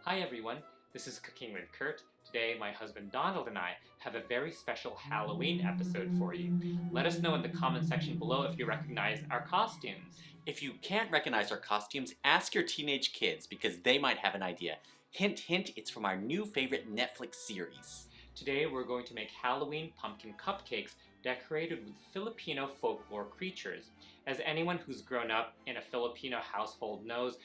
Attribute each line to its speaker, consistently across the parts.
Speaker 1: Hi everyone, this is Cooking with Kurt. Today my husband Donald and I have a very special Halloween episode for you. Let us know in the comment section below if you recognize our costumes.
Speaker 2: If you can't recognize our costumes, ask your teenage kids because they might have an idea. Hint, hint, it's from our new favorite Netflix series.
Speaker 1: Today we're going to make Halloween pumpkin cupcakes decorated with Filipino folklore creatures. As anyone who's grown up in a Filipino household knows,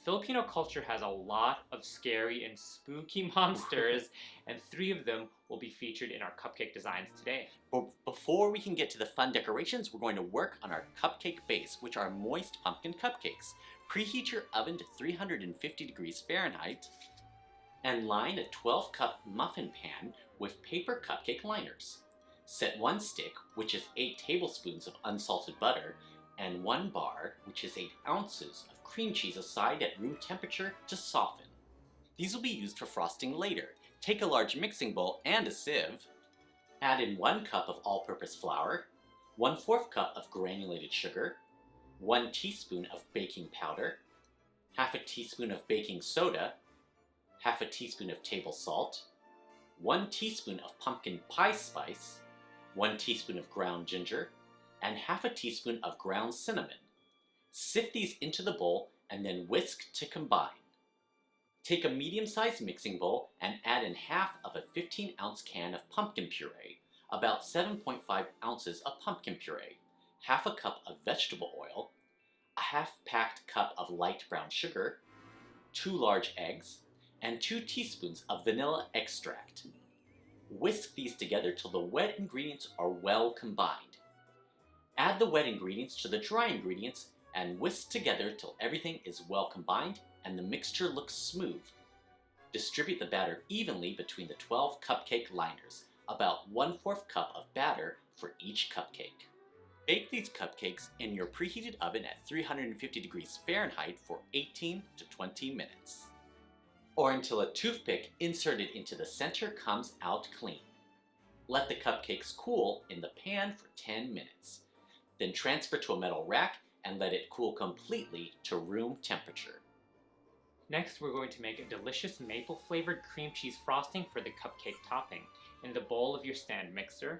Speaker 1: Filipino culture has a lot of scary and spooky monsters, and 3 of them will be featured in our cupcake designs today.
Speaker 2: But before we can get to the fun decorations, we're going to work on our cupcake base, which are moist pumpkin cupcakes. Preheat your oven to 350 degrees Fahrenheit and line a 12-cup muffin pan with paper cupcake liners. Set 1 stick, which is 8 tablespoons of unsalted butter, and 1 bar, which is 8 ounces of cream cheese aside at room temperature to soften. These will be used for frosting later. Take a large mixing bowl and a sieve. Add in 1 cup of all-purpose flour, 1/4 cup of granulated sugar, 1 teaspoon of baking powder, half a teaspoon of baking soda, half a teaspoon of table salt, 1 teaspoon of pumpkin pie spice, 1 teaspoon of ground ginger, and half a teaspoon of ground cinnamon. Sift these into the bowl and then whisk to combine. Take a medium-sized mixing bowl and add in half of a 15-ounce can of pumpkin puree, about 7.5 ounces of pumpkin puree, half a cup of vegetable oil, a half-packed cup of light brown sugar, 2 large eggs, and 2 teaspoons of vanilla extract. Whisk these together till the wet ingredients are well combined. Add the wet ingredients to the dry ingredients and whisk together till everything is well combined and the mixture looks smooth. Distribute the batter evenly between the 12 cupcake liners, about 1/4 cup of batter for each cupcake. Bake these cupcakes in your preheated oven at 350 degrees Fahrenheit for 18 to 20 minutes. Or until a toothpick inserted into the center comes out clean. Let the cupcakes cool in the pan for 10 minutes. Then transfer to a metal rack and let it cool completely to room temperature.
Speaker 1: Next, we're going to make a delicious maple-flavored cream cheese frosting for the cupcake topping. In the bowl of your stand mixer,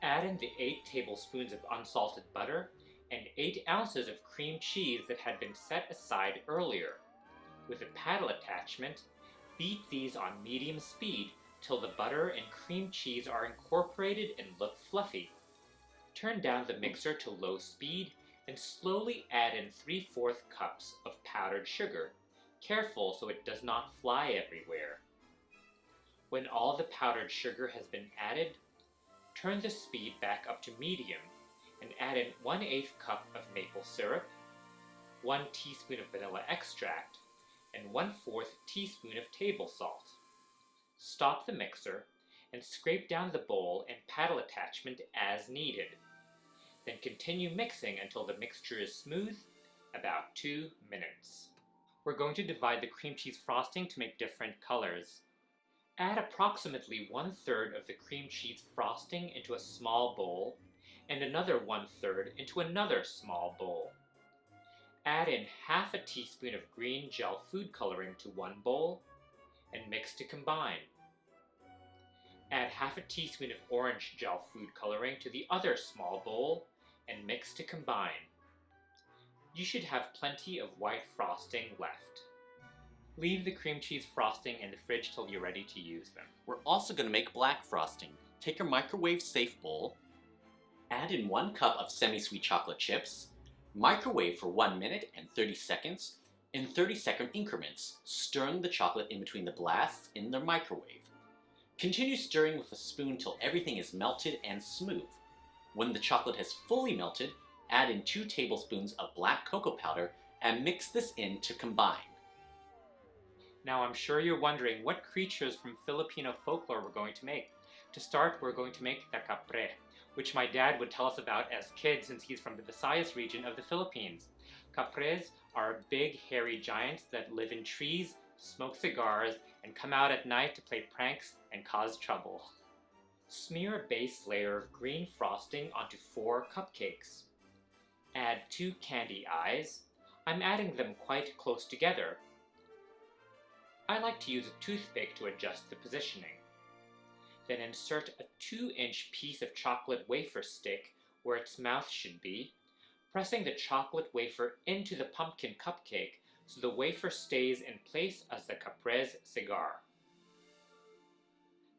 Speaker 1: add in the 8 tablespoons of unsalted butter and 8 ounces of cream cheese that had been set aside earlier. With a paddle attachment, beat these on medium speed till the butter and cream cheese are incorporated and look fluffy. Turn down the mixer to low speed and slowly add in 3/4 cups of powdered sugar. Careful so it does not fly everywhere. When all the powdered sugar has been added, turn the speed back up to medium and add in 1/8 cup of maple syrup, 1 teaspoon of vanilla extract, and 1/4 teaspoon of table salt. Stop the mixer and scrape down the bowl and paddle attachment as needed. Then continue mixing until the mixture is smooth, about 2 minutes. We're going to divide the cream cheese frosting to make different colors. Add approximately 1/3 of the cream cheese frosting into a small bowl and another 1/3 into another small bowl. Add in half a teaspoon of green gel food coloring to one bowl and mix to combine. Add half a teaspoon of orange gel food coloring to the other small bowl and mix to combine. You should have plenty of white frosting left. Leave the cream cheese frosting in the fridge till you're ready to use them.
Speaker 2: We're also going to make black frosting. Take your microwave-safe bowl, add in 1 cup of semi-sweet chocolate chips, microwave for 1 minute and 30 seconds in 30-second increments, stirring the chocolate in between the blasts in the microwave. Continue stirring with a spoon till everything is melted and smooth. When the chocolate has fully melted, add in 2 tablespoons of black cocoa powder and mix this in to combine.
Speaker 1: Now I'm sure you're wondering what creatures from Filipino folklore we're going to make. To start, we're going to make the capre, which my dad would tell us about as kids since he's from the Visayas region of the Philippines. Capres are big hairy giants that live in trees, smoke cigars, and come out at night to play pranks and cause trouble. Smear a base layer of green frosting onto 4 cupcakes. Add 2 candy eyes. I'm adding them quite close together. I like to use a toothpick to adjust the positioning. Then insert a 2-inch piece of chocolate wafer stick where its mouth should be, pressing the chocolate wafer into the pumpkin cupcake so the wafer stays in place as the caprese cigar.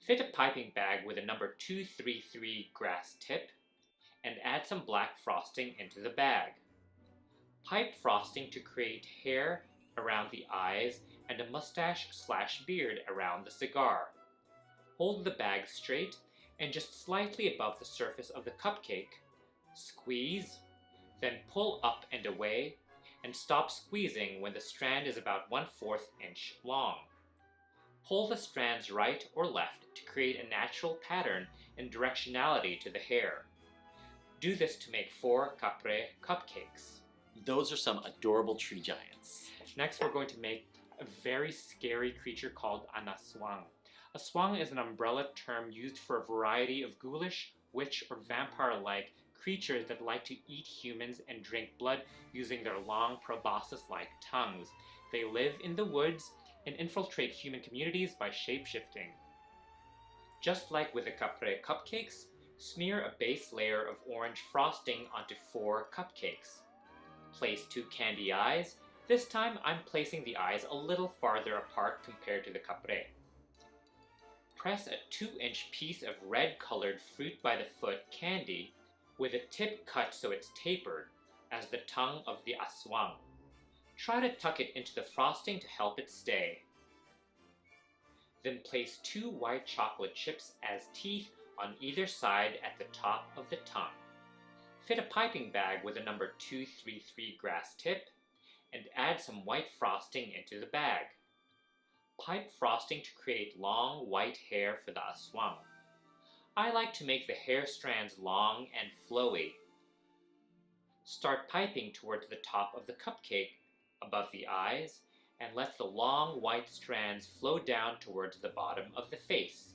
Speaker 1: Fit a piping bag with a number 233 grass tip and add some black frosting into the bag. Pipe frosting to create hair around the eyes and a mustache/beard around the cigar. Hold the bag straight and just slightly above the surface of the cupcake. Squeeze, then pull up and away, and stop squeezing when the strand is about 1/4 inch long. Pull the strands right or left to create a natural pattern and directionality to the hair. Do this to make 4 capre cupcakes.
Speaker 2: Those are some adorable tree giants.
Speaker 1: Next, we're going to make a very scary creature called an aswang. Aswang is an umbrella term used for a variety of ghoulish, witch, or vampire-like creatures that like to eat humans and drink blood using their long proboscis-like tongues. They live in the woods and infiltrate human communities by shape-shifting. Just like with the capre cupcakes, smear a base layer of orange frosting onto 4 cupcakes. Place 2 candy eyes. This time I'm placing the eyes a little farther apart compared to the capre. Press a 2-inch piece of red-colored fruit by the foot candy with a tip cut so it's tapered as the tongue of the aswang. Try to tuck it into the frosting to help it stay. Then place 2 white chocolate chips as teeth on either side at the top of the tongue. Fit a piping bag with a number 233 grass tip and add some white frosting into the bag. Pipe frosting to create long white hair for the aswang. I like to make the hair strands long and flowy. Start piping towards the top of the cupcake, above the eyes, and let the long white strands flow down towards the bottom of the face.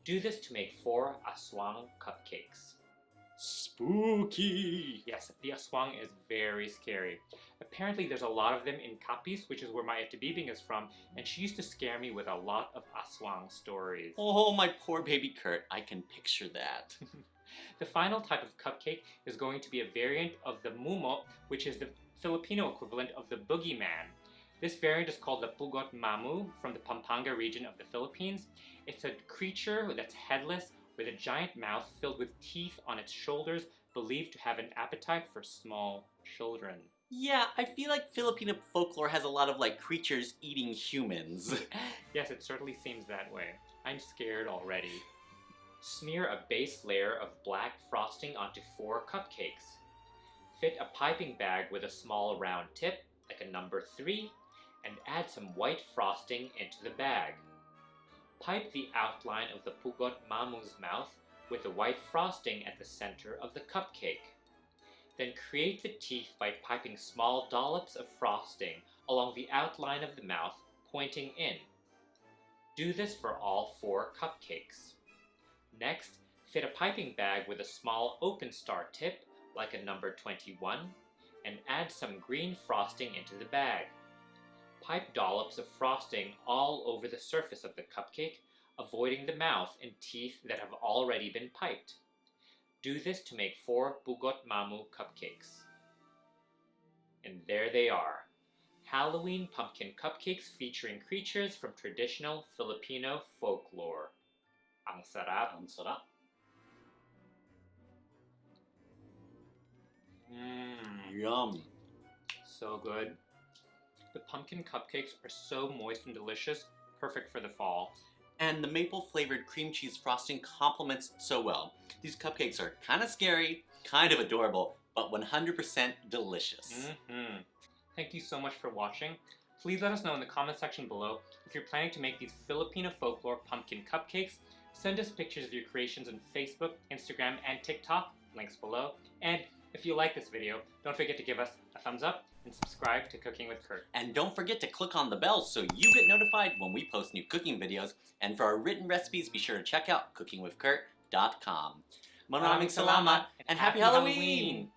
Speaker 1: Do this to make 4 aswang cupcakes.
Speaker 2: Spooky!
Speaker 1: Yes, the aswang is very scary. Apparently there's a lot of them in Capiz, which is where my Ate Bibing is from, and she used to scare me with a lot of aswang stories.
Speaker 2: Oh, my poor baby Kurt. I can picture that.
Speaker 1: The final type of cupcake is going to be a variant of the mumo, which is the Filipino equivalent of the boogeyman. This variant is called the pugot mamu from the Pampanga region of the Philippines. It's a creature that's headless with a giant mouth filled with teeth on its shoulders, believed to have an appetite for small children.
Speaker 2: Yeah, I feel like Filipino folklore has a lot of creatures eating humans.
Speaker 1: Yes, it certainly seems that way. I'm scared already. Smear a base layer of black frosting onto 4 cupcakes. Fit a piping bag with a small round tip, like a number 3, and add some white frosting into the bag. Pipe the outline of the pugot mamu's mouth with the white frosting at the center of the cupcake. Then create the teeth by piping small dollops of frosting along the outline of the mouth, pointing in. Do this for all 4 cupcakes. Next, fit a piping bag with a small open star tip, like a number 21, and add some green frosting into the bag. Pipe dollops of frosting all over the surface of the cupcake, avoiding the mouth and teeth that have already been piped. Do this to make 4 pugot mamu cupcakes. And there they are, Halloween pumpkin cupcakes featuring creatures from traditional Filipino folklore. Ang sarap.
Speaker 2: Ang sarap. Yum.
Speaker 1: So good. The pumpkin cupcakes are so moist and delicious, perfect for the fall.
Speaker 2: And the maple-flavored cream cheese frosting complements it so well. These cupcakes are kind of scary, kind of adorable, but 100% delicious.
Speaker 1: Thank you so much for watching. Please let us know in the comment section below if you're planning to make these Filipino folklore pumpkin cupcakes. Send us pictures of your creations on Facebook, Instagram, and TikTok, links below. And if you like this video, don't forget to give us a thumbs up and subscribe to Cooking with Kurt.
Speaker 2: And don't forget to click on the bell so you get notified when we post new cooking videos. And for our written recipes, be sure to check out cookingwithkurt.com. Maraming salamat and happy Halloween!